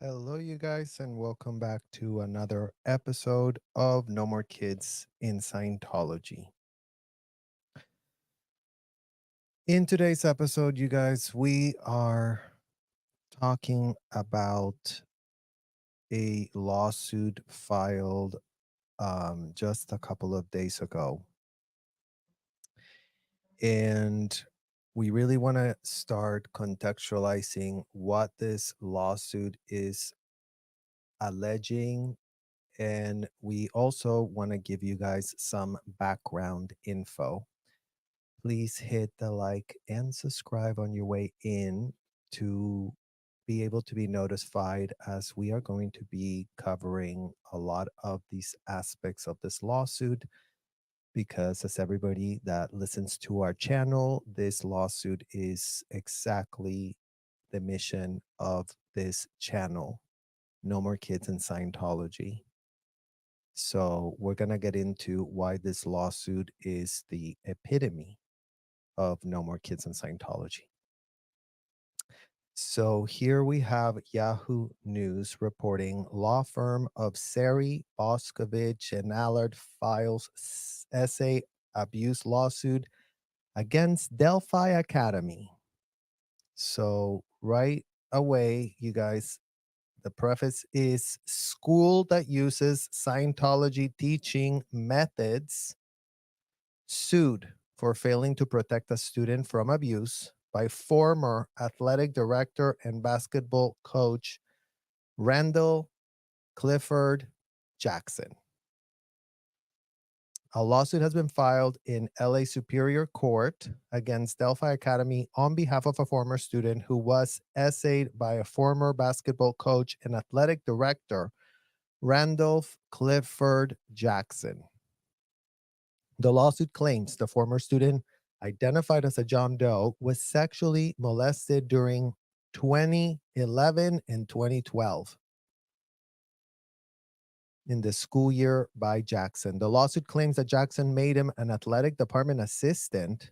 Hello, you guys, and welcome back to another episode of No More Kids in Scientology. In today's episode, you guys, we are talking about a lawsuit filed just a couple of days ago. And we really want to start contextualizing what this lawsuit is alleging. And we also want to give you guys some background info. Please hit the like and subscribe on your way in to be able to be notified as we are going to be covering a lot of these aspects of this lawsuit. Because, as everybody that listens to our channel, this lawsuit is exactly the mission of this channel. No More Kids in Scientology. So we're going to get into why this lawsuit is the epitome of No More Kids in Scientology. So here we have Yahoo News reporting law firm of Sari, Boscovich, and Allard files essay abuse lawsuit against Delphi Academy. So right away, you guys, the preface is school that uses Scientology teaching methods sued for failing to protect a student from abuse by former athletic director and basketball coach Randall Clifford Jackson. A lawsuit has been filed in LA Superior Court against Delphi Academy on behalf of a former student who was essayed by a former basketball coach and athletic director, Randolph Clifford Jackson. The lawsuit claims the former student, identified as a John Doe, was sexually molested during 2011 and 2012 in the school year by Jackson. The lawsuit claims that Jackson made him an athletic department assistant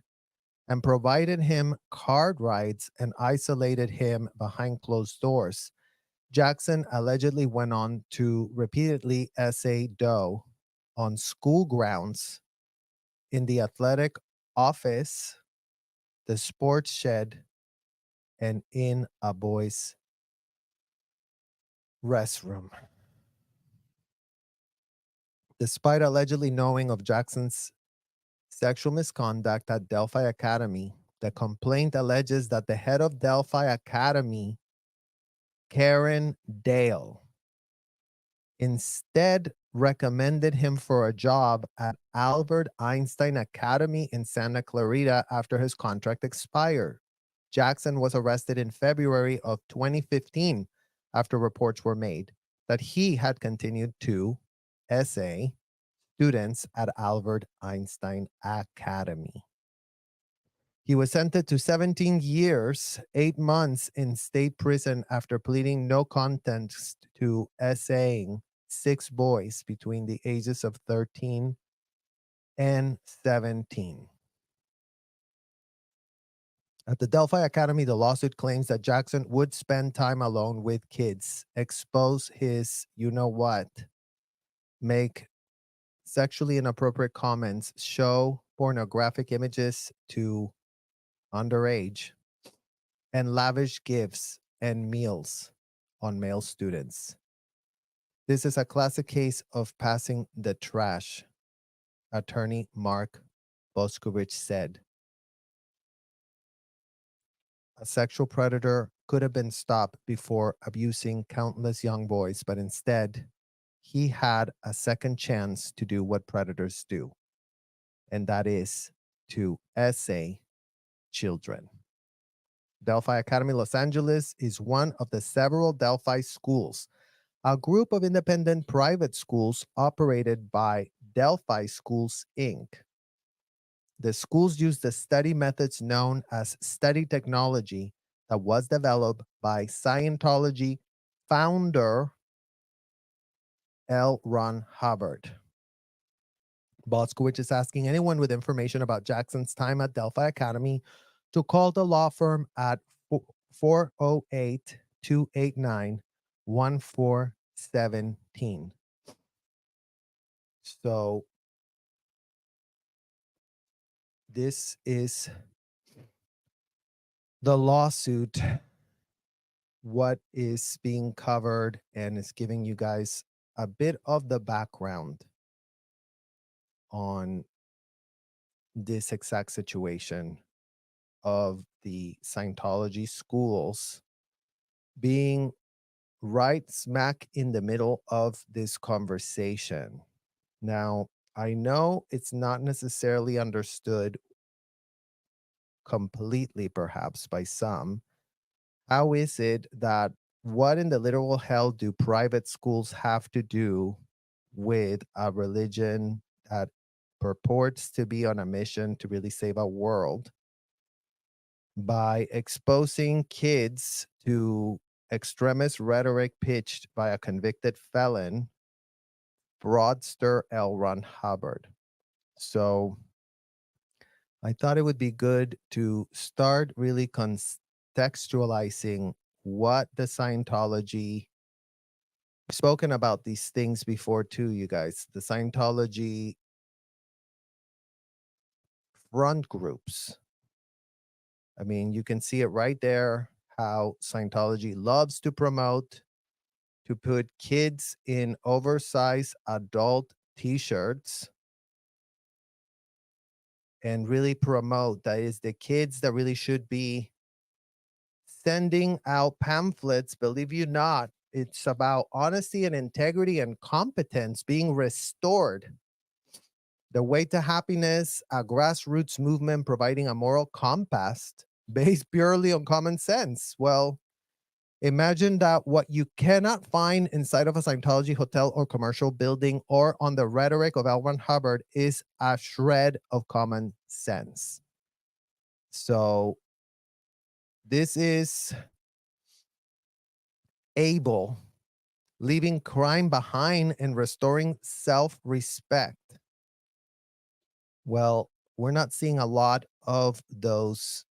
and provided him card rides and isolated him behind closed doors. Jackson allegedly went on to repeatedly essay Doe on school grounds, in the athletic office, the sports shed, and in a boys' restroom. Despite allegedly knowing of Jackson's sexual misconduct at Delphi Academy, the complaint alleges that the head of Delphi Academy, Karen Dale, instead recommended him for a job at Albert Einstein Academy in Santa Clarita after his contract expired. Jackson was arrested in February of 2015 after reports were made that he had continued to essay students at Albert Einstein Academy. He was sentenced to 17 years, 8 months in state prison after pleading no contest to essaying 6 boys between the ages of 13 and 17. At the Delphi Academy, the lawsuit claims that Jackson would spend time alone with kids, expose his you know what, make sexually inappropriate comments, show pornographic images to underage, and lavish gifts and meals on male students. This is a classic case of passing the trash, attorney Mark Boscovich said. A sexual predator could have been stopped before abusing countless young boys, but instead, he had a second chance to do what predators do, and that is to essay children. Delphi Academy Los Angeles is one of the several Delphi schools, a group of independent private schools operated by Delphi Schools, Inc. The schools use the study methods known as study technology that was developed by Scientology founder L. Ron Hubbard. Boskowitz is asking anyone with information about Jackson's time at Delphi Academy to call the law firm at 408 289 1417. So this is the lawsuit, what is being covered, and it's giving you guys a bit of the background on this exact situation of the Scientology schools being right smack in the middle of this conversation. Now, I know it's not necessarily understood completely, perhaps, by some. How is it that what in the literal hell do private schools have to do with a religion that purports to be on a mission to really save our world by exposing kids to extremist rhetoric pitched by a convicted felon, fraudster L. Ron Hubbard? So I thought it would be good to start really contextualizing what the Scientology, we've spoken about these things before too, you guys. The Scientology front groups. I mean, you can see it right there how Scientology loves to promote, to put kids in oversized adult t-shirts and really promote that is the kids that really should be sending out pamphlets. Believe you not, it's about honesty and integrity and competence being restored. The Way to Happiness, a grassroots movement providing a moral compass based purely on common sense. Well, imagine that what you cannot find inside of a Scientology hotel or commercial building or on the rhetoric of L. Ron Hubbard is a shred of common sense. So this is able, leaving crime behind and restoring self-respect. Well, we're not seeing a lot of those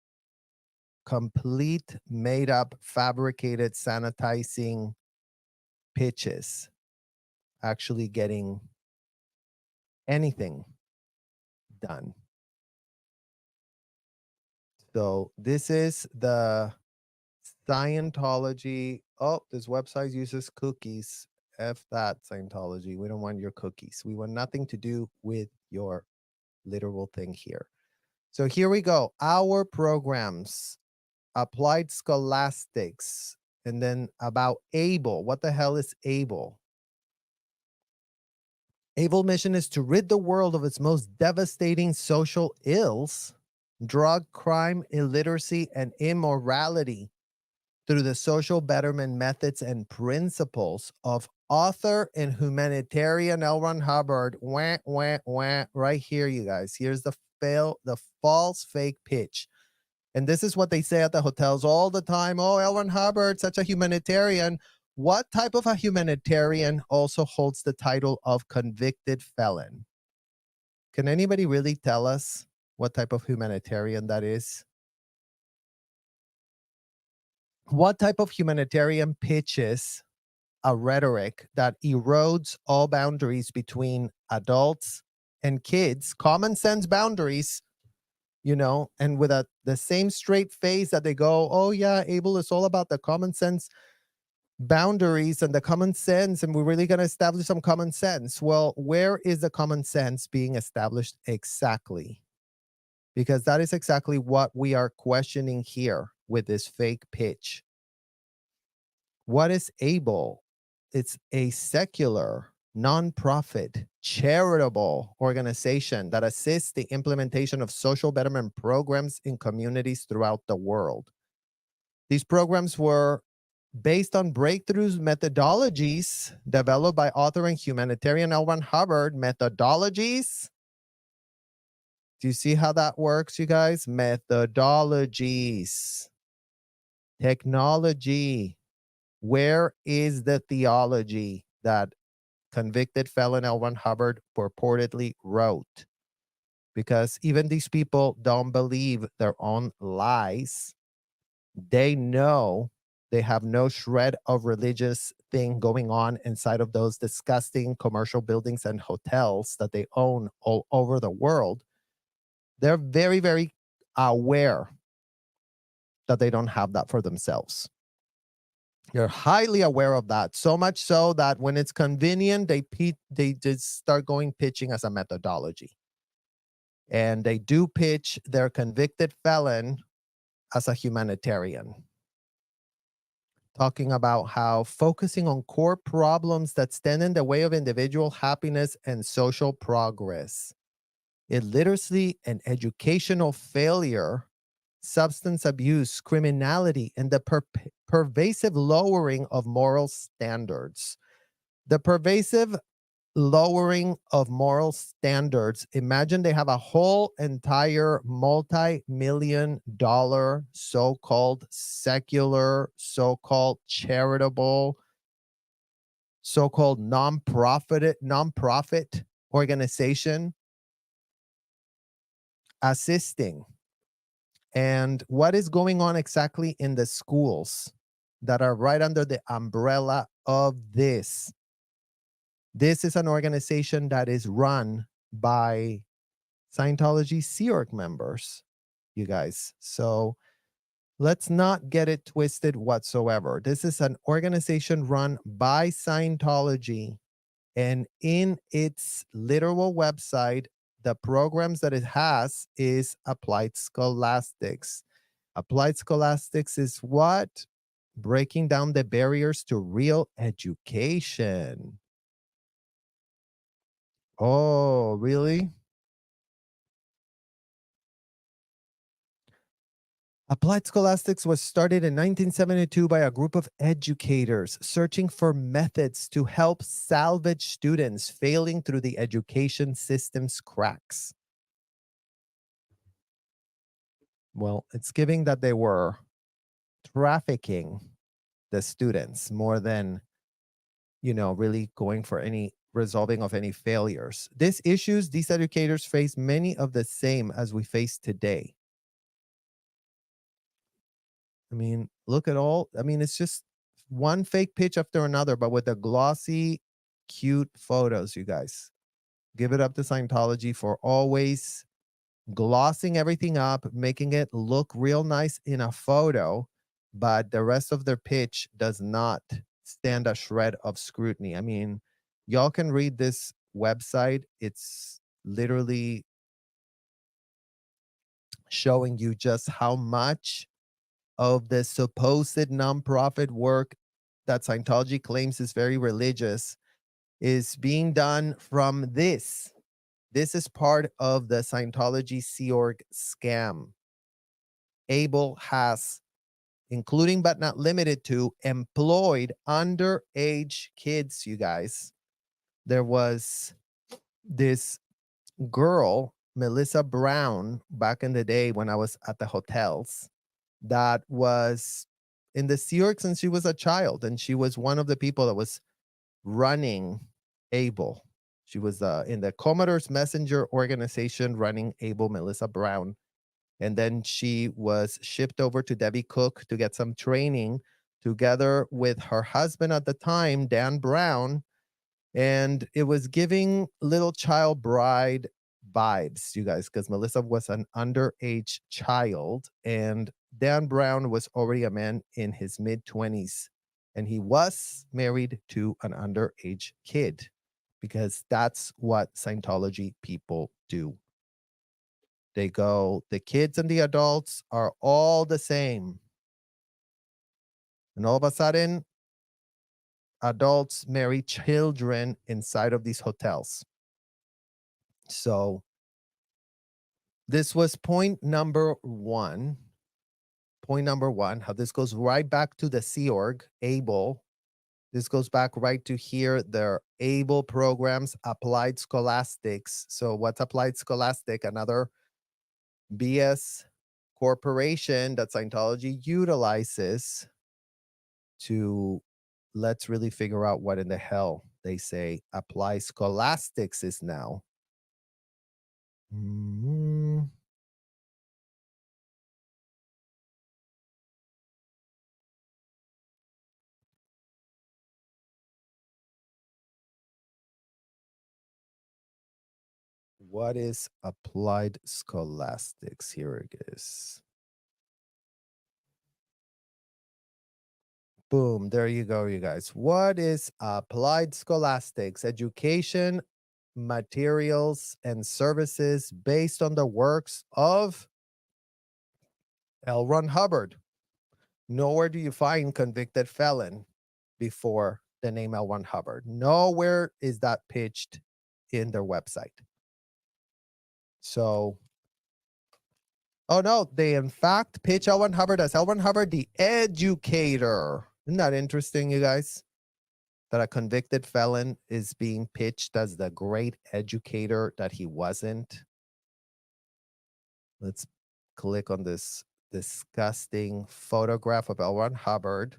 complete, made up, fabricated, sanitizing pitches actually getting anything done. So this is the Scientology. Oh, this website uses cookies. F that, Scientology. We don't want your cookies. We want nothing to do with your literal thing here. So here we go. Our programs, applied scholastics, and then about ABLE. What the hell is ABLE? ABLE mission is to rid the world of its most devastating social ills, drug, crime, illiteracy, and immorality through the social betterment methods and principles of author and humanitarian L. Ron Hubbard. Wah, wah, wah. Right here, you guys. Here's the false fake pitch. And this is what they say at the hotels all the time. Oh, L. Ron Hubbard, such a humanitarian. What type of a humanitarian also holds the title of convicted felon? Can anybody really tell us what type of humanitarian that is? What type of humanitarian pitches a rhetoric that erodes all boundaries between adults and kids, common sense boundaries, and with the same straight face that they go, oh yeah, ABLE is all about the common sense boundaries and the common sense, and we're really going to establish some common sense. Well, where is the common sense being established exactly? Because that is exactly what we are questioning here with this fake pitch. What is ABLE? It's a secular, nonprofit, charitable organization that assists the implementation of social betterment programs in communities throughout the world. These programs were based on breakthroughs methodologies developed by author and humanitarian L. Ron Hubbard. Methodologies. Do you see how that works, you guys? Methodologies. Technology. Where is the theology that convicted felon L. Ron Hubbard purportedly wrote? Because even these people don't believe their own lies. They know They have no shred of religious thing going on inside of those disgusting commercial buildings and hotels that they own all over the world. They're very, very aware that they don't have that for themselves. They're highly aware of that, so much so that when it's convenient, they just start going pitching as a methodology. And they do pitch their convicted felon as a humanitarian, talking about how focusing on core problems that stand in the way of individual happiness and social progress, illiteracy and educational failure, substance abuse, criminality, and the pervasive lowering of moral standards. The pervasive lowering of moral standards. Imagine they have a whole entire multi-million dollar so-called secular, so-called charitable, so-called nonprofit organization assisting. And what is going on exactly in the schools that are right under the umbrella of this? This is an organization that is run by Scientology Sea Org members, you guys. So let's not get it twisted whatsoever. This is an organization run by Scientology, and in its literal website, the programs that it has is Applied Scholastics. Applied Scholastics is what? Breaking down the barriers to real education. Oh, really? Applied Scholastics was started in 1972 by a group of educators searching for methods to help salvage students failing through the education system's cracks. Well, it's giving that they were trafficking the students more than, really going for any resolving of any failures. These issues, these educators face many of the same as we face today. I mean, look at all. I mean, it's just one fake pitch after another, but with the glossy, cute photos, you guys. Give it up to Scientology for always glossing everything up, making it look real nice in a photo, but the rest of their pitch does not stand a shred of scrutiny. I mean, y'all can read this website. It's literally showing you just how much of the supposed nonprofit work that Scientology claims is very religious is being done from this. This is part of the Scientology Sea Org scam. Abel has, including but not limited to, employed underage kids, you guys. There was this girl, Melissa Brown, back in the day when I was at the hotels, that was in the Sea Org since she was a child, and she was one of the people that was running Able. She was in the Commodore's Messenger organization running Able, Melissa Brown. And then she was shipped over to Debbie Cook to get some training together with her husband at the time, Dan Brown. And it was giving little child bride vibes, you guys, because Melissa was an underage child and Dan Brown was already a man in his mid 20s. And he was married to an underage kid because that's what Scientology people do. They go, the kids and the adults are all the same. And all of a sudden, adults marry children inside of these hotels. So this was point number one. Point number one, how this goes right back to the Sea Org, ABLE. This goes back right to here, their ABLE programs, Applied Scholastics. So what's Applied Scholastic? Another BS corporation that Scientology utilizes to, let's really figure out what in the hell they say Applied Scholastics is now. Mm-hmm. What is applied scholastics? Here it is. Boom, there you go, you guys. What is applied scholastics? Education, materials, and services based on the works of L. Ron Hubbard. Nowhere do you find convicted felon before the name L. Ron Hubbard. Nowhere is that pitched in their website. So, oh no, they in fact pitch L. Ron Hubbard as L. Ron Hubbard, the educator. Isn't that interesting, you guys? That a convicted felon is being pitched as the great educator that he wasn't. Let's click on this disgusting photograph of L. Ron Hubbard,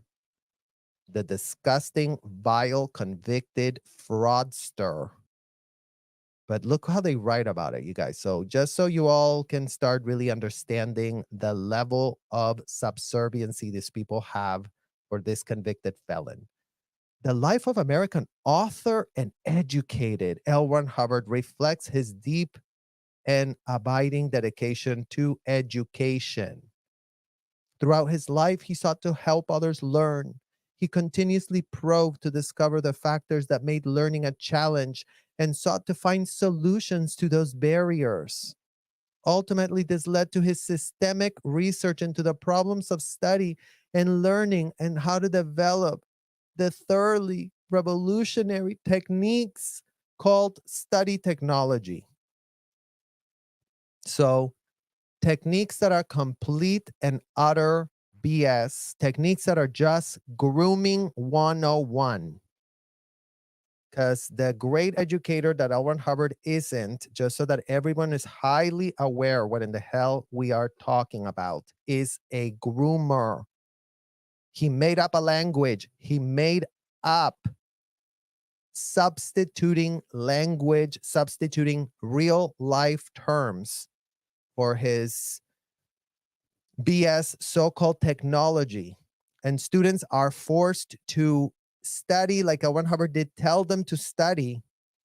the disgusting, vile, convicted fraudster. But look how they write about it, you guys. So just so you all can start really understanding the level of subserviency these people have for this convicted felon. The life of American author and educated L. Ron Hubbard reflects his deep and abiding dedication to education. Throughout his life, he sought to help others learn. He continuously probed to discover the factors that made learning a challenge and sought to find solutions to those barriers. Ultimately, this led to his systemic research into the problems of study and learning and how to develop the thoroughly revolutionary techniques called study technology. So, techniques that are complete and utter BS, techniques that are just grooming 101. Because the great educator that L. Ron Hubbard isn't, just so that everyone is highly aware what in the hell we are talking about, is a groomer. He made up a language. He made up substituting language, substituting real life terms for his BS so-called technology. And students are forced to study like L. Ron Hubbard did tell them to study,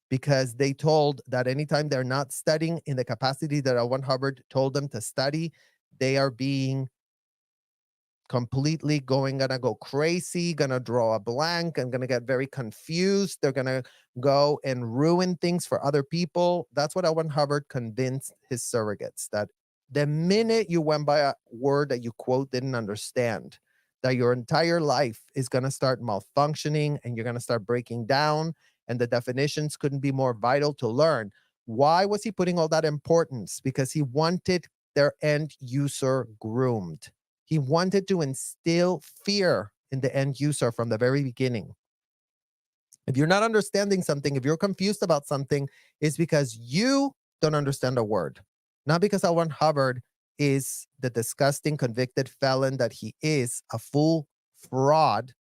because they told that anytime they're not studying in the capacity that L. Ron Hubbard told them to study, they are being completely gonna go crazy, gonna draw a blank, and gonna get very confused. They're gonna go and ruin things for other people. That's what L. Ron Hubbard convinced his surrogates, that the minute you went by a word that you quote didn't understand, that your entire life is gonna start malfunctioning and you're gonna start breaking down, and the definitions couldn't be more vital to learn. Why was he putting all that importance? Because he wanted their end user groomed. He wanted to instill fear in the end user from the very beginning. If you're not understanding something, if you're confused about something, it's because you don't understand a word. Not because L. Ron Hubbard is the disgusting convicted felon that he is, a full fraud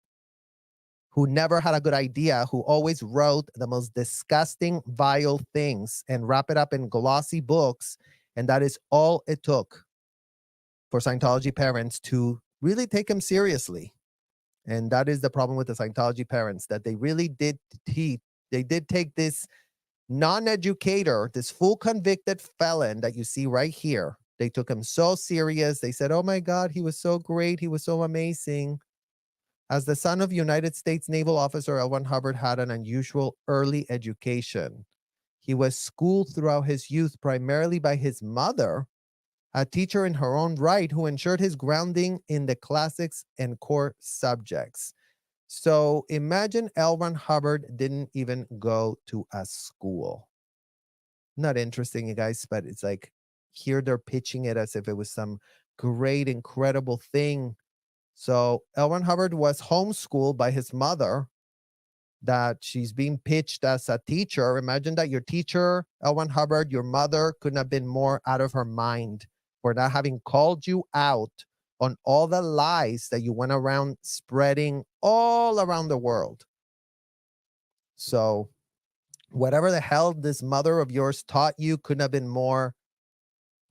who never had a good idea, who always wrote the most disgusting, vile things and wrap it up in glossy books. And that is all it took for Scientology parents to really take him seriously. And that is the problem with the Scientology parents, that they really did take this non-educator, this full convicted felon that you see right here. They took him so serious. They said, oh my God, he was so great. He was so amazing. As the son of United States Naval officer, L. Ron Hubbard had an unusual early education. He was schooled throughout his youth primarily by his mother, a teacher in her own right, who ensured his grounding in the classics and core subjects. So imagine L. Ron Hubbard didn't even go to a school. Not interesting, you guys, but it's like here they're pitching it as if it was some great, incredible thing. So L. Ron Hubbard was homeschooled by his mother, that she's being pitched as a teacher. Imagine that your teacher, L. Ron Hubbard, your mother, couldn't have been more out of her mind for not having called you out on all the lies that you went around spreading all around the world. So whatever the hell this mother of yours taught you couldn't have been more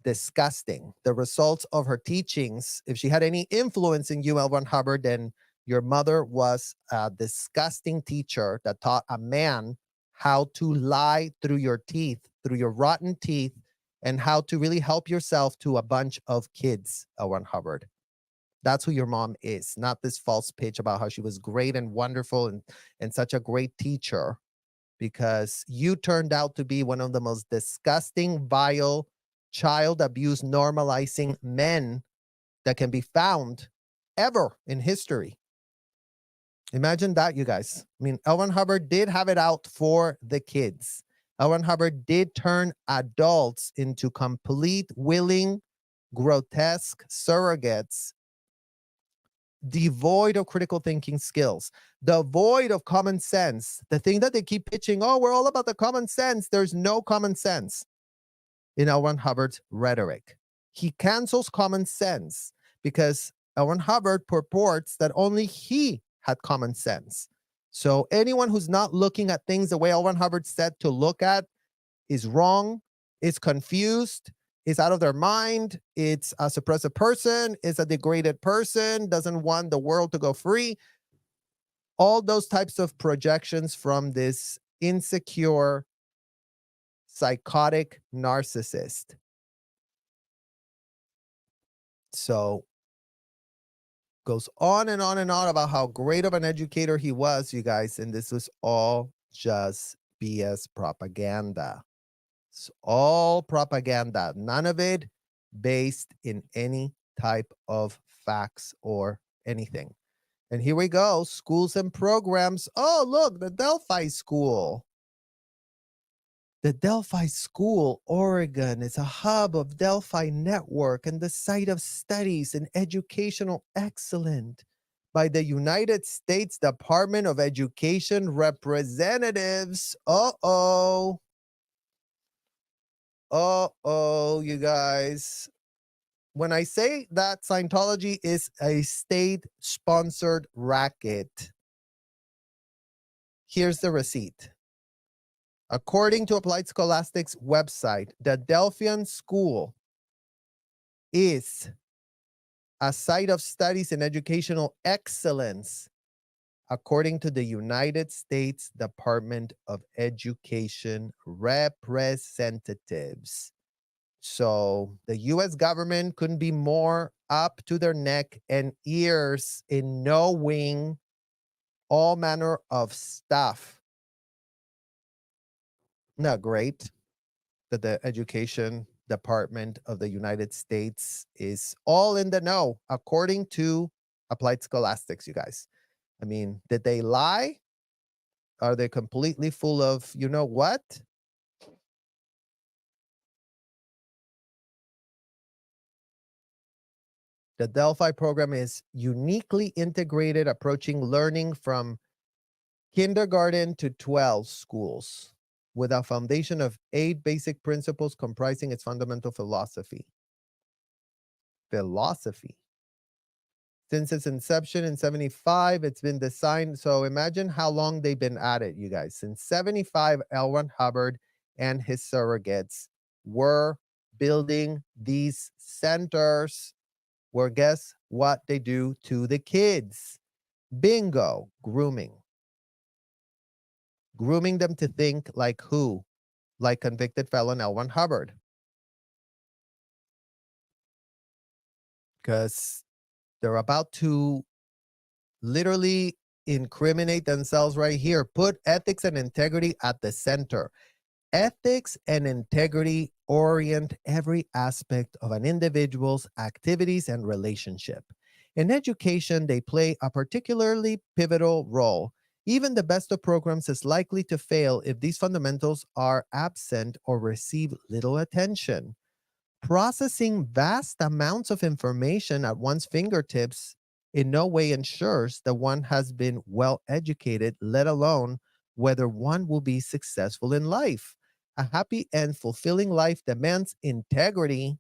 disgusting. The results of her teachings, if she had any influence in you, L. Ron Hubbard, then your mother was a disgusting teacher that taught a man how to lie through your teeth, through your rotten teeth, and how to really help yourself to a bunch of kids, L. Ron Hubbard. That's who your mom is, not this false pitch about how she was great and wonderful and such a great teacher, because you turned out to be one of the most disgusting, vile, child abuse normalizing men that can be found ever in history. Imagine that, you guys. I mean, L. Ron Hubbard did have it out for the kids. L. Ron Hubbard did turn adults into complete, willing, grotesque surrogates, devoid of critical thinking skills, devoid of common sense. The thing that they keep pitching, oh, we're all about the common sense. There's no common sense in L. Ron Hubbard's rhetoric. He cancels common sense because L. Ron Hubbard purports that only he had common sense. So anyone who's not looking at things the way L. Ron Hubbard said to look at is wrong, is confused, is out of their mind, it's a suppressive person, is a degraded person, doesn't want the world to go free. All those types of projections from this insecure, psychotic narcissist. So goes on and on and on about how great of an educator he was, you guys, and this was all just BS propaganda. It's all propaganda, none of it based in any type of facts or anything. And here we go, schools and programs. Oh, look, the Delphi School. The Delphi School, Oregon, is a hub of Delphi network and the site of studies in educational excellence by the United States Department of Education representatives. Uh-oh. Uh-oh, you guys. When I say that Scientology is a state-sponsored racket, here's the receipt. According to Applied Scholastics website, the Delphian School is a site of studies in educational excellence, according to the United States Department of Education representatives. So the US government couldn't be more up to their neck and ears in knowing all manner of stuff. Not great that the Education Department of the United States is all in the know, according to Applied Scholastics, you guys. I mean, did they lie? Are they completely full of, you know what? The Delphi program is uniquely integrated, approaching learning from kindergarten to 12 schools, with a foundation of 8 basic principles comprising its fundamental philosophy. Philosophy. Since its inception in 75, it's been designed. So imagine how long they've been at it, you guys. Since 75, L. Ron Hubbard and his surrogates were building these centers where, guess what they do to the kids? Bingo, grooming. Grooming them to think like who? Like convicted felon L. Ron Hubbard. Because they're about to literally incriminate themselves right here. Put ethics and integrity at the center. Ethics and integrity orient every aspect of an individual's activities and relationship. In education, they play a particularly pivotal role. Even the best of programs is likely to fail if these fundamentals are absent or receive little attention. Processing vast amounts of information at one's fingertips in no way ensures that one has been well educated, let alone whether one will be successful in life. A happy and fulfilling life demands integrity,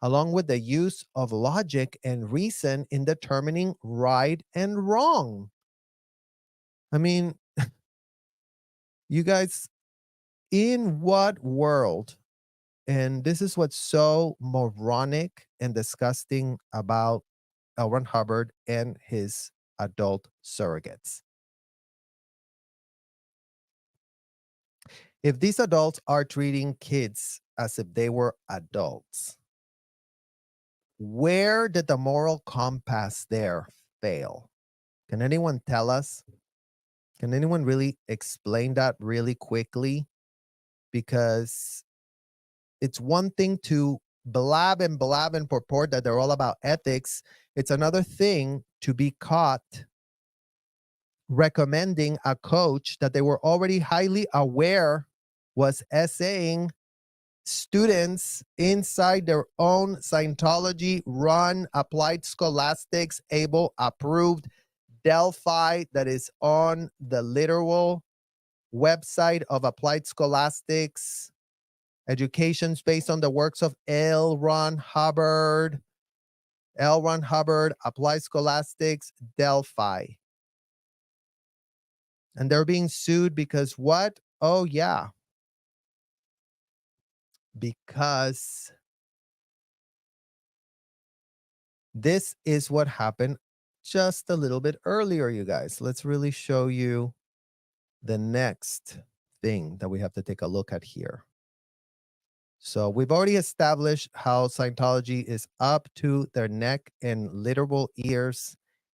along with the use of logic and reason in determining right and wrong. I mean, you guys, in what world? And this is what's so moronic and disgusting about L. Ron Hubbard and his adult surrogates. If these adults are treating kids as if they were adults, where did the moral compass there fail? Can anyone tell us? Can anyone really explain that really quickly? Because it's one thing to blab and purport that they're all about ethics. It's another thing to be caught recommending a coach that they were already highly aware was essaying students inside their own Scientology-run applied scholastics, able, approved Delphi that is on the literal website of applied scholastics educations based on the works of Hubbard, Hubbard, applied scholastics, Delphi. And they're being sued because what? Oh, yeah. Because this is what happened just a little bit earlier, you guys. Let's really show you the next thing that we have to take a look at here. So we've already established how Scientology is up to their neck and literal ears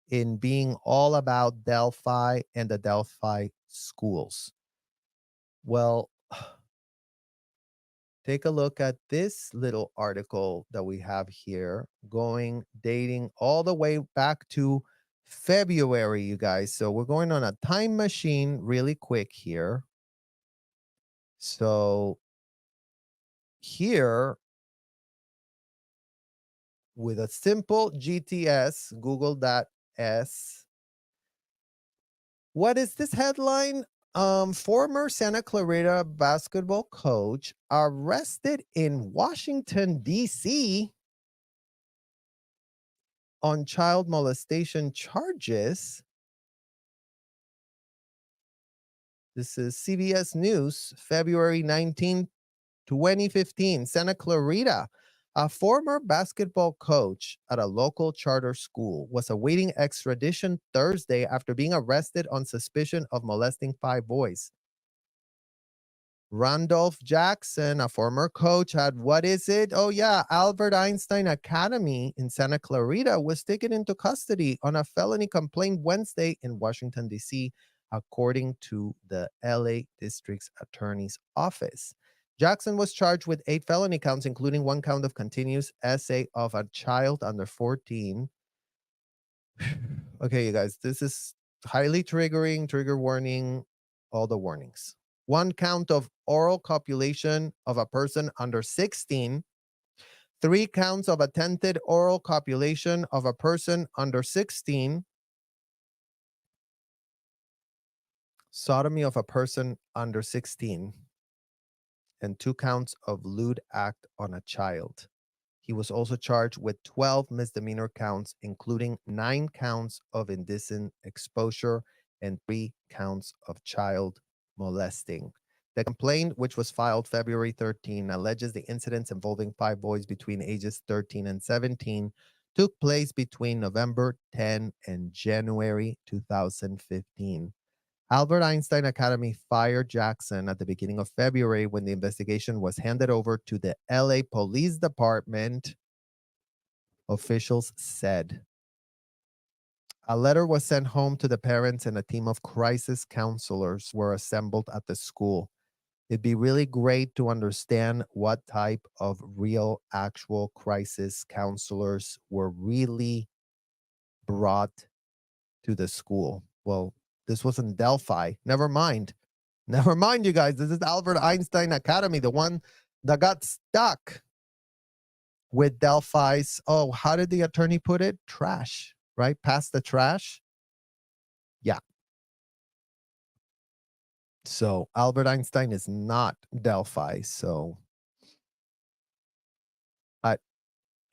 in being all about Delphi and the Delphi schools. Well, take a look at this little article that we have here, dating all the way back to February, you guys. So we're going on a time machine really quick here. So here, with a simple GTS, Google.S, what is this headline? Former Santa Clarita basketball coach arrested in Washington, D.C. on child molestation charges. This is CBS News, February 19, 2015. Santa Clarita, a former basketball coach at a local charter school, was awaiting extradition Thursday after being arrested on suspicion of molesting 5 boys. Randolph Jackson, a former coach, had what is it? Oh, yeah, Albert Einstein Academy in Santa Clarita, was taken into custody on a felony complaint Wednesday in Washington, D.C., according to the LA District's Attorney's Office. Jackson was charged with 8 felony counts, including 1 count of continuous essay of a child under 14. Okay, you guys, this is highly triggering, trigger warning, all the warnings. 1 count of oral copulation of a person under 16, 3 counts of attempted oral copulation of a person under 16, sodomy of a person under 16, and 2 counts of lewd act on a child. He was also charged with 12 misdemeanor counts, including 9 counts of indecent exposure and 3 counts of child molesting. The complaint, which was filed February 13, alleges the incidents involving 5 boys between ages 13 and 17 took place between November 10 and January 2015. Albert Einstein Academy fired Jackson at the beginning of February when the investigation was handed over to the LA Police Department, officials said. A letter was sent home to the parents and a team of crisis counselors were assembled at the school. It'd be really great to understand what type of real, actual crisis counselors were really brought to the school. Well, this wasn't Delphi. Never mind. Never mind, you guys. This is Albert Einstein Academy, the one that got stuck with Delphi's, oh, how did the attorney put it? Trash, right? Past the trash. Yeah. So Albert Einstein is not Delphi. So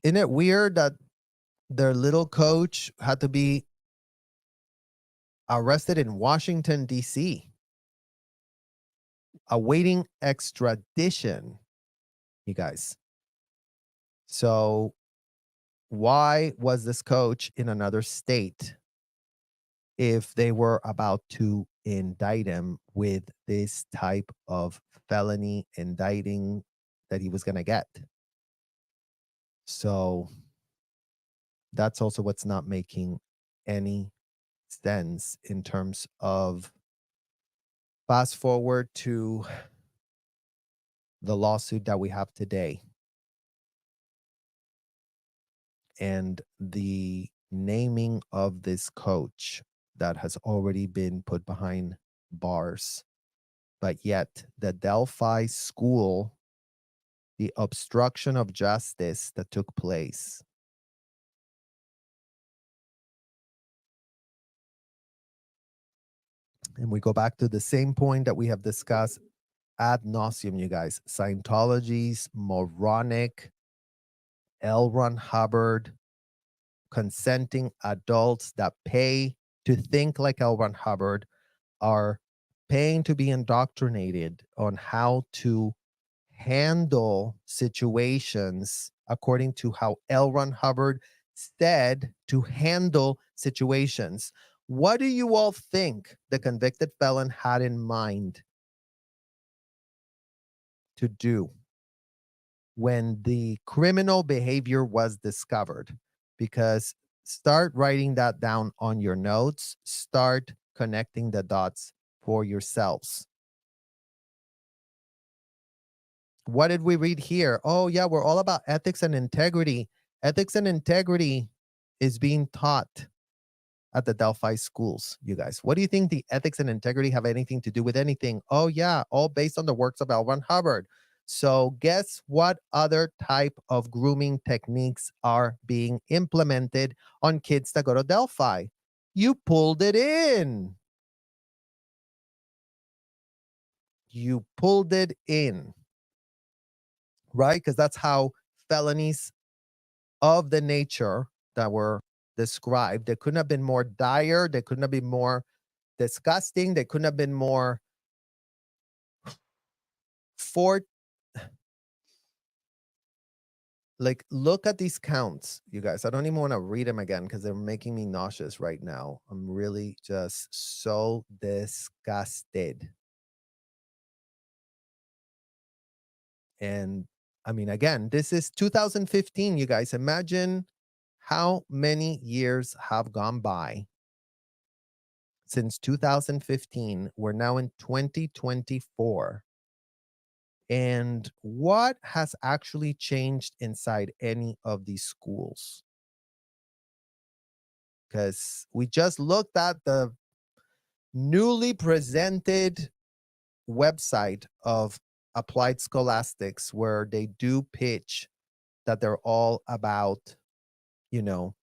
isn't it weird that their little coach had to be arrested in Washington, D.C., awaiting extradition, you guys? So why was this coach in another state if they were about to indict him with this type of felony indicting that he was going to get. So that's also what's not making any sense in terms of fast forward to the lawsuit that we have today and the naming of this coach that has already been put behind bars. But yet, the Delphi school, the obstruction of justice that took place, and we go back to the same point that we have discussed ad nauseum, you guys. Scientology's moronic L. Ron Hubbard, consenting adults that pay to think like L. Ron Hubbard are paying to be indoctrinated on how to handle situations according to how L. Ron Hubbard said to handle situations. What do you all think the convicted felon had in mind to do when the criminal behavior was discovered? Because start writing that down on your notes, start connecting the dots for yourselves. What did we read here? Oh, yeah, we're all about ethics and integrity. Ethics and integrity is being taught at the Delphi schools, you guys. What do you think the ethics and integrity have anything to do with anything? Oh, yeah, all based on the works of L. Ron Hubbard. So, guess what other type of grooming techniques are being implemented on kids that go to Delphi? You pulled it in. You pulled it in, right? Because that's how felonies of the nature that were described, they couldn't have been more dire, they couldn't have been more disgusting, they couldn't have been more for like, look at these counts, you guys. I don't even want to read them again because they're making me nauseous right now. I'm really just so disgusted. And I mean, again, this is 2015, you guys. Imagine how many years have gone by since 2015. We're now in 2024. And what has actually changed inside any of these schools? Because we just looked at the newly presented website of Applied Scholastics, where they do pitch that they're all about, you know,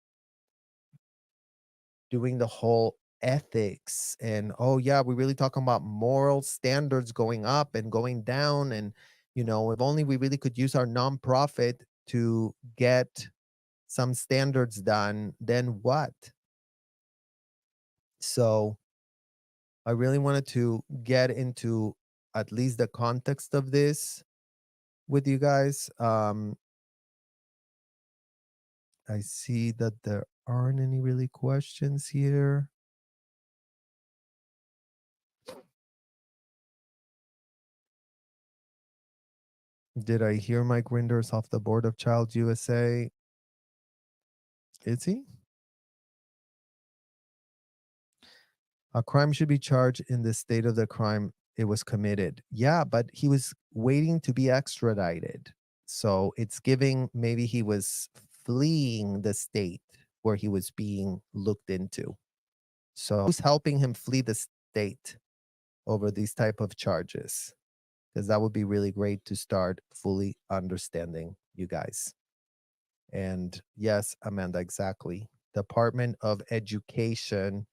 doing the whole ethics and, oh yeah, we're really talking about moral standards going up and going down. And, if only we really could use our nonprofit to get some standards done, then what? So I really wanted to get into at least the context of this with you guys. I see that there aren't any really questions here. Did I hear Mike Rinders off the board of Child USA? Is he? A crime should be charged in the state of the crime it was committed. Yeah, but he was waiting to be extradited. So it's giving maybe he was fleeing the state where he was being looked into. So who's helping him flee the state over these type of charges? Because that would be really great to start fully understanding you guys. And yes, Amanda, exactly. Department of Education,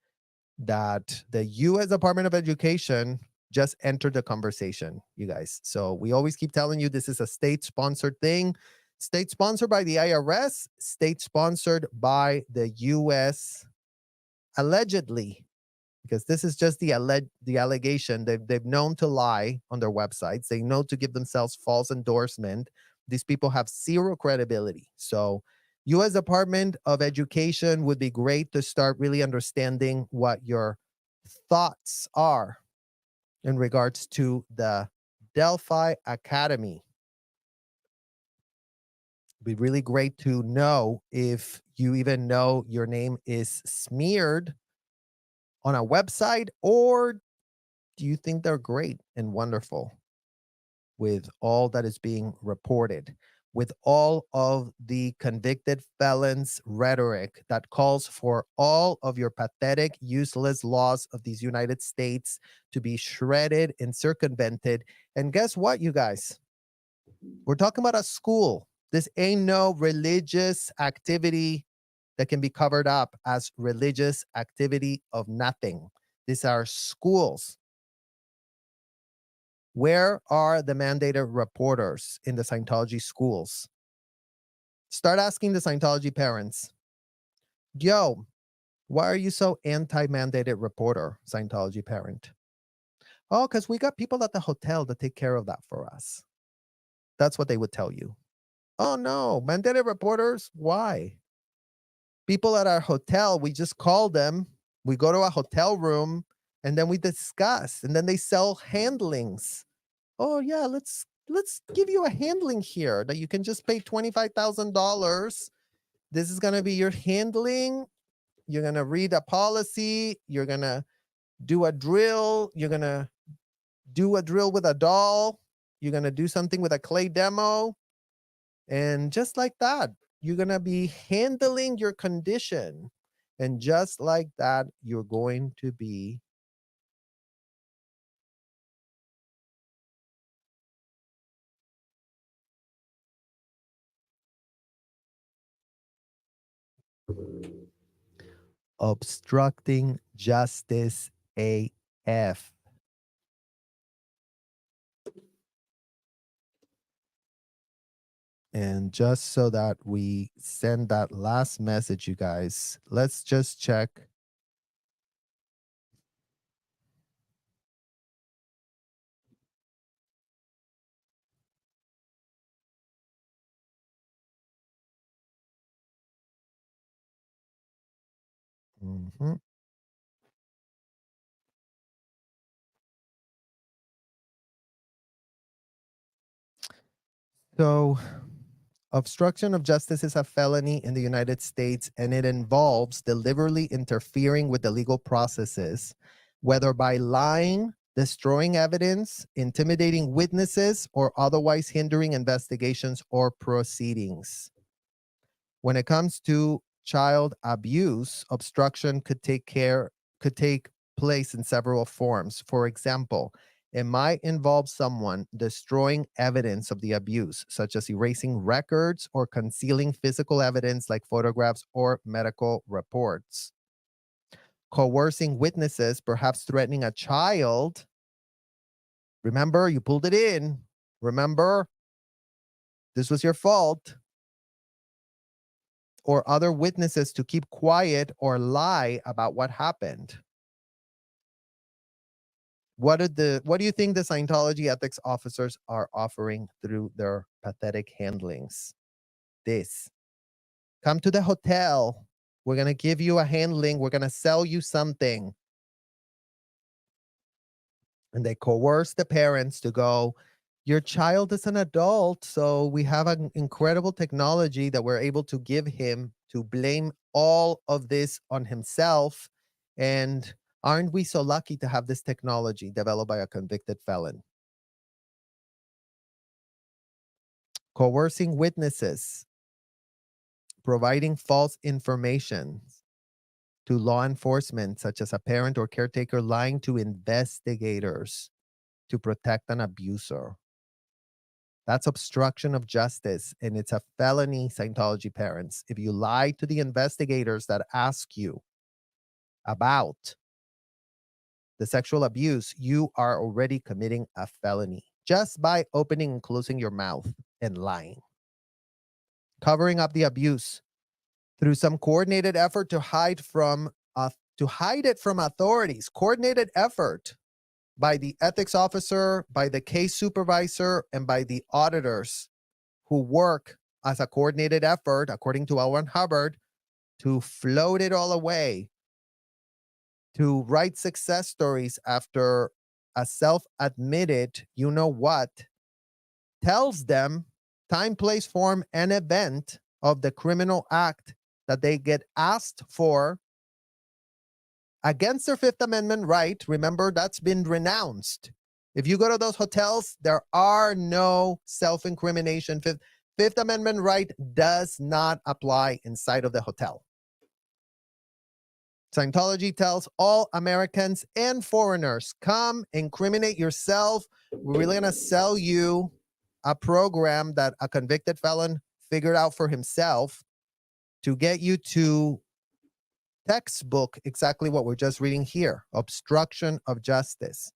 that the U.S. Department of Education just entered the conversation, you guys. So we always keep telling you this is a state-sponsored thing. State sponsored by the IRS, state sponsored by the U.S. allegedly, because this is just the allegation. They've known to lie on their websites. They know to give themselves false endorsement. These people have zero credibility. So U.S. Department of Education would be great to start really understanding what your thoughts are in regards to the Delphi Academy. It'd be really great to know if you even know your name is smeared on a website, or do you think they're great and wonderful with all that is being reported, with all of the convicted felons rhetoric that calls for all of your pathetic, useless laws of these United States to be shredded and circumvented? And guess what, you guys? We're talking about a school. This ain't no religious activity that can be covered up as religious activity of nothing. These are schools. Where are the mandated reporters in the Scientology schools? Start asking the Scientology parents, yo, why are you so anti-mandated reporter, Scientology parent? Oh, because we got people at the hotel that take care of that for us. That's what they would tell you. Oh no, mandated reporters? Why? People at our hotel, we just call them, we go to a hotel room, and then we discuss, and then they sell handlings. Oh yeah, let's give you a handling here that you can just pay $25,000. This is gonna be your handling. You're gonna read a policy. You're gonna do a drill. You're gonna do a drill with a doll. You're gonna do something with a clay demo. And just like that, you're going to be handling your condition. And just like that, you're going to be obstructing justice AF. And just so that we send that last message, you guys, let's just check. Mhm. So, obstruction of justice is a felony in the United States, and it involves deliberately interfering with the legal processes, whether by lying, destroying evidence, intimidating witnesses, or otherwise hindering investigations or proceedings. When it comes to child abuse, obstruction could take place in several forms. For example, it might involve someone destroying evidence of the abuse, such as erasing records or concealing physical evidence like photographs or medical reports. Coercing witnesses, perhaps threatening a child. Remember, you pulled it in. Remember, this was your fault. Or other witnesses to keep quiet or lie about what happened. What do you think the Scientology ethics officers are offering through their pathetic handlings? This. Come to the hotel. We're going to give you a handling. We're going to sell you something. And they coerce the parents to go, your child is an adult, so we have an incredible technology that we're able to give him to blame all of this on himself. And aren't we so lucky to have this technology developed by a convicted felon? Coercing witnesses, providing false information to law enforcement, such as a parent or caretaker lying to investigators to protect an abuser. That's obstruction of justice, and it's a felony, Scientology parents. If you lie to the investigators that ask you about the sexual abuse, you are already committing a felony just by opening and closing your mouth and lying. Covering up the abuse through some coordinated effort to hide it from authorities. Coordinated effort by the ethics officer, by the case supervisor, and by the auditors who work as a coordinated effort, according to Hubbard, to float it all away, to write success stories after a self-admitted, you know what, tells them time, place, form, and event of the criminal act that they get asked for against their Fifth Amendment right. Remember, that's been renounced. If you go to those hotels, there are no self-incrimination. Fifth Amendment right does not apply inside of the hotel. Scientology tells all Americans and foreigners, come incriminate yourself. We're really going to sell you a program that a convicted felon figured out for himself to get you to textbook exactly what we're just reading here, obstruction of justice.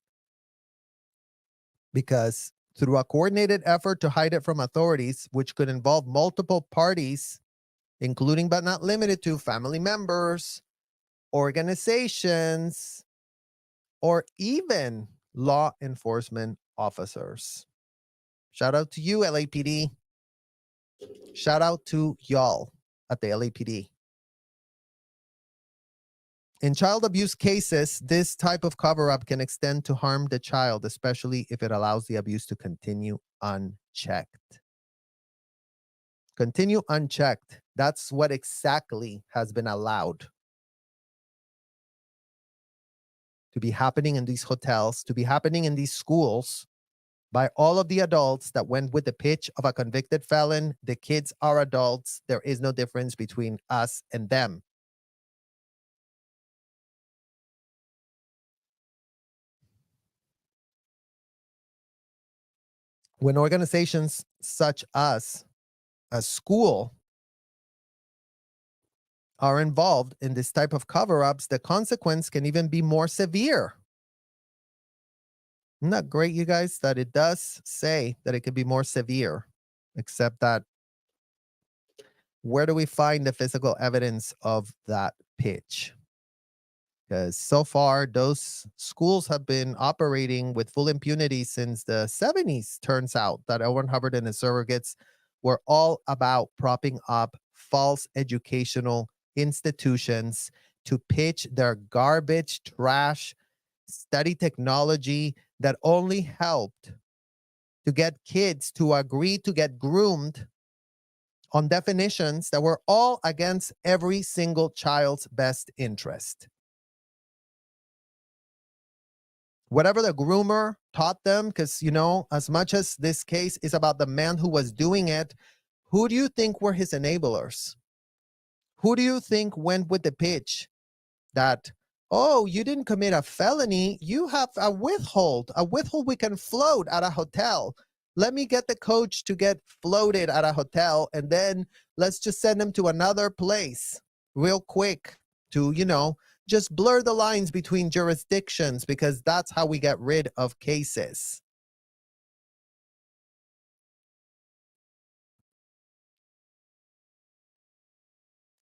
Because through a coordinated effort to hide it from authorities, which could involve multiple parties, including but not limited to family members, organizations, or even law enforcement officers. Shout out to you, LAPD. Shout out to y'all at the LAPD. In child abuse cases, this type of cover-up can extend to harm the child, especially if it allows the abuse to continue unchecked. Continue unchecked. That's what exactly has been allowed to be happening in these hotels, to be happening in these schools by all of the adults that went with the pitch of a convicted felon. The kids are adults. There is no difference between us and them. When organizations such as a school are involved in this type of cover-ups, the consequence can even be more severe. Isn't that great, you guys, that it does say that it could be more severe, except that where do we find the physical evidence of that pitch? Because so far, those schools have been operating with full impunity since the 70s. Turns out that L. Ron Hubbard and his surrogates were all about propping up false educational institutions to pitch their garbage, trash, study technology that only helped to get kids to agree to get groomed on definitions that were all against every single child's best interest. Whatever the groomer taught them, because, you know, as much as this case is about the man who was doing it, who do you think were his enablers? Who do you think went with the pitch that, oh, you didn't commit a felony, you have a withhold we can float at a hotel. Let me get the coach to get floated at a hotel, and then let's just send him to another place real quick to, you know, just blur the lines between jurisdictions, because that's how we get rid of cases.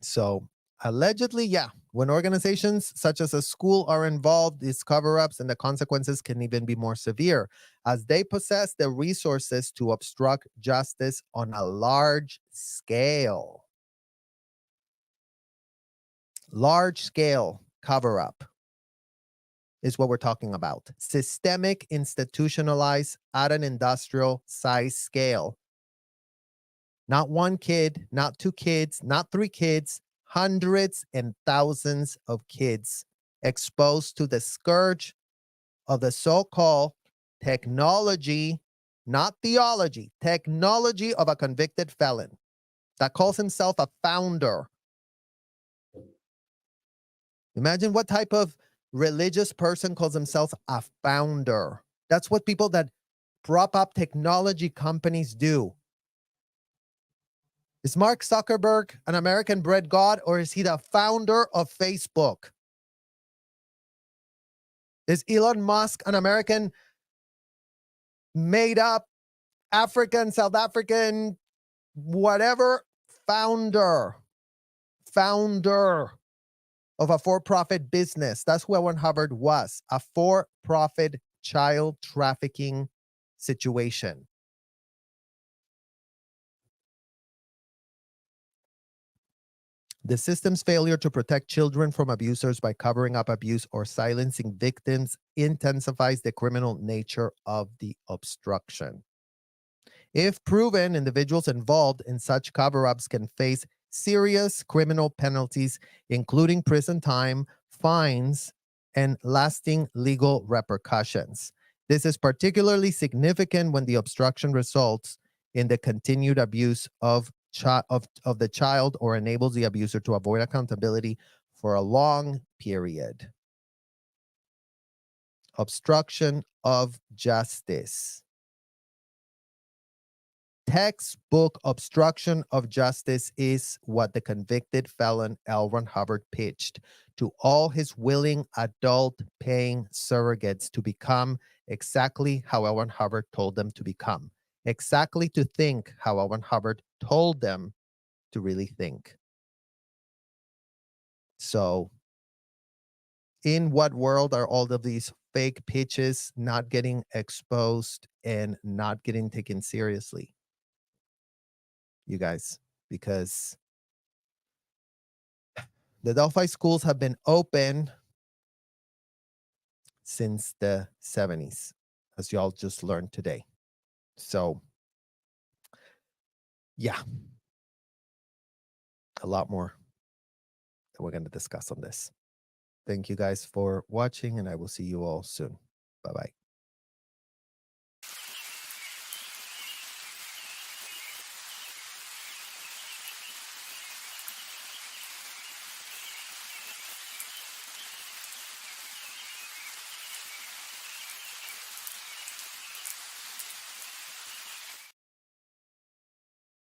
So allegedly, yeah, when organizations such as a school are involved, these cover-ups and the consequences can even be more severe, as they possess the resources to obstruct justice on a large scale. Large scale cover-up is what we're talking about. Systemic, institutionalized at an industrial size scale. Not one kid, not two kids, not three kids, hundreds and thousands of kids exposed to the scourge of the so-called technology, not theology, technology of a convicted felon that calls himself a founder. Imagine what type of religious person calls himself a founder. That's what people that prop up technology companies do. Is Mark Zuckerberg an American-bred god, or is he the founder of Facebook? Is Elon Musk an American made up African, South African, whatever founder of a for-profit business? That's who L. Ron Hubbard was, a for-profit child trafficking situation. The system's failure to protect children from abusers by covering up abuse or silencing victims intensifies the criminal nature of the obstruction. If proven, individuals involved in such cover ups can face serious criminal penalties, including prison time, fines, and lasting legal repercussions. This is particularly significant when the obstruction results in the continued abuse of the child or enables the abuser to avoid accountability for a long period. Obstruction of justice. Textbook obstruction of justice is what the convicted felon L. Ron Hubbard pitched to all his willing adult paying surrogates to become exactly how L. Ron Hubbard told them to become, exactly to think how L. Ron Hubbard told them to really think. So, in what world are all of these fake pitches not getting exposed and not getting taken seriously? You guys, because the Delphi schools have been open since the 70s, as y'all just learned today. So, yeah, a lot more that we're going to discuss on this. Thank you guys for watching, and I will see you all soon. Bye bye.